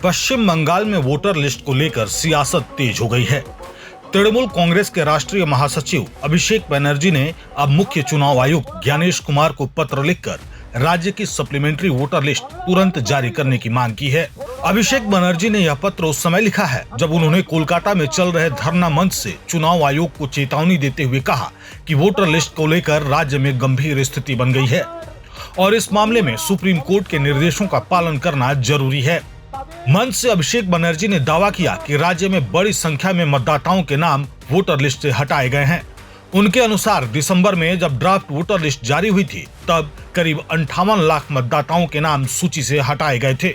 पश्चिम बंगाल में voter list को लेकर सियासत तेज हो गई है। तृणमूल कांग्रेस के राष्ट्रीय महासचिव अभिषेक बनर्जी ने अब मुख्य चुनाव आयुक्त ज्ञानेश कुमार को पत्र लिखकर राज्य की सप्लीमेंट्री वोटर लिस्ट तुरंत जारी करने की मांग की है। अभिषेक बनर्जी ने यह पत्र उस समय लिखा है जब उन्होंने कोलकाता में चल रहे धरना मंच से चुनाव आयोग को चेतावनी देते हुए कहा कि वोटर लिस्ट को लेकर राज्य में गंभीर स्थिति बन गई है और इस मामले में सुप्रीम कोर्ट के निर्देशों का पालन करना जरूरी है। मंच से अभिषेक बनर्जी ने दावा किया कि राज्य में बड़ी संख्या में मतदाताओं के नाम वोटर लिस्ट से हटाए गए हैं। उनके अनुसार दिसंबर में जब ड्राफ्ट वोटर लिस्ट जारी हुई थी तब करीब 58 लाख मतदाताओं के नाम सूची से हटाए गए थे।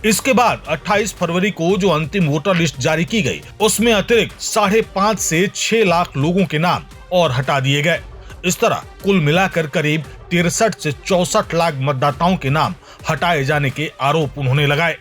इसके बाद 28 फरवरी को जो अंतिम वोटर लिस्ट जारी की गई उसमें अतिरिक्त 5.5 से 6 लाख लोगों के नाम और हटा दिए गए। इस तरह कुल मिलाकर करीब 63 से 64 लाख मतदाताओं के नाम हटाए जाने के आरोप उन्होंने लगाए।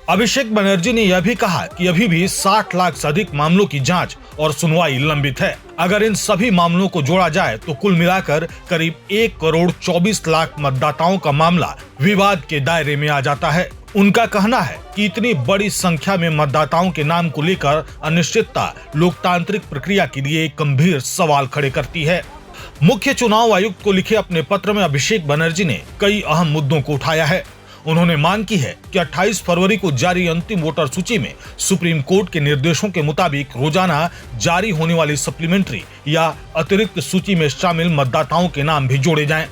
अभिषेक बनर्जी ने यह भी कहा कि अभी भी 60 लाख से अधिक मामलों की जांच और सुनवाई लंबित है। अगर इन सभी मामलों को जोड़ा जाए तो कुल मिलाकर करीब 1 करोड़ 24 लाख मतदाताओं का मामला विवाद के दायरे में आ जाता है। उनका कहना है कि इतनी बड़ी संख्या में मतदाताओं के नाम को लेकर अनिश्चितता लोकतांत्रिक प्रक्रिया के लिए एक गंभीर सवाल खड़े करती है। मुख्य चुनाव आयुक्त को लिखे अपने पत्र में अभिषेक बनर्जी ने कई अहम मुद्दों को उठाया है। उन्होंने मांग की है कि 28 फरवरी को जारी अंतिम वोटर सूची में सुप्रीम कोर्ट के निर्देशों के मुताबिक रोजाना जारी होने वाली सप्लीमेंट्री या अतिरिक्त सूची में शामिल मतदाताओं के नाम भी जोड़े जाएं।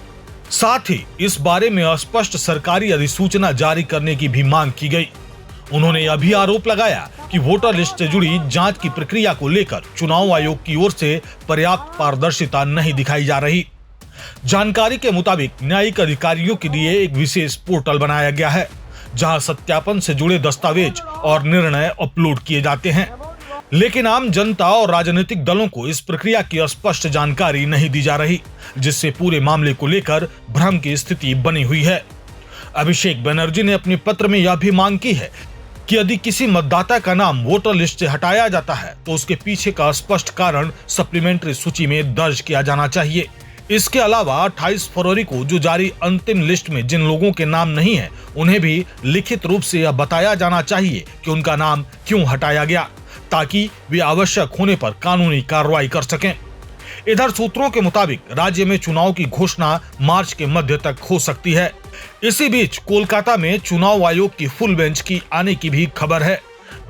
साथ ही इस बारे में स्पष्ट सरकारी अधिसूचना जारी करने की भी मांग की गई। उन्होंने यह भी आरोप लगाया कि वोटर लिस्ट से जुड़ी जांच की प्रक्रिया को लेकर चुनाव आयोग की ओर से पर्याप्त पारदर्शिता नहीं दिखाई जा रही। जानकारी के मुताबिक न्यायिक अधिकारियों के लिए एक विशेष पोर्टल बनाया गया है जहां सत्यापन से जुड़े दस्तावेज और निर्णय अपलोड किए जाते हैं, लेकिन आम जनता और राजनीतिक दलों को इस प्रक्रिया की स्पष्ट जानकारी नहीं दी जा रही, जिससे पूरे मामले को लेकर भ्रम की स्थिति बनी हुई है। अभिषेक बनर्जी ने अपने पत्र में यह भी मांग की है कि यदि किसी मतदाता का नाम वोटर लिस्ट से हटाया जाता है तो उसके पीछे का स्पष्ट कारण सप्लीमेंट्री सूची में दर्ज किया जाना चाहिए। इसके अलावा 28 फरवरी को जो जारी अंतिम लिस्ट में जिन लोगों के नाम नहीं है उन्हें भी लिखित रूप से यह बताया जाना चाहिए कि उनका नाम क्यों हटाया गया, ताकि वे आवश्यक होने पर कानूनी कार्रवाई कर सकें। इधर सूत्रों के मुताबिक राज्य में चुनाव की घोषणा मार्च के मध्य तक हो सकती है। इसी बीच कोलकाता में चुनाव आयोग की फुल बेंच की आने की भी खबर है।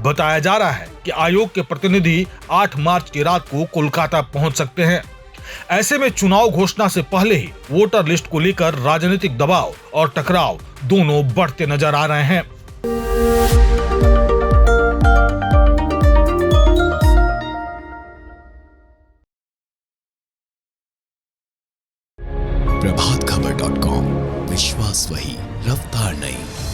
बताया जा रहा है कि आयोग के प्रतिनिधि 8 मार्च की रात को कोलकाता पहुंच सकते हैं। ऐसे में चुनाव घोषणा से पहले ही वोटर लिस्ट को लेकर राजनीतिक दबाव और टकराव दोनों बढ़ते नजर आ रहे हैं। प्रभातखबर.com, विश्वास वही, रफ्तार नहीं।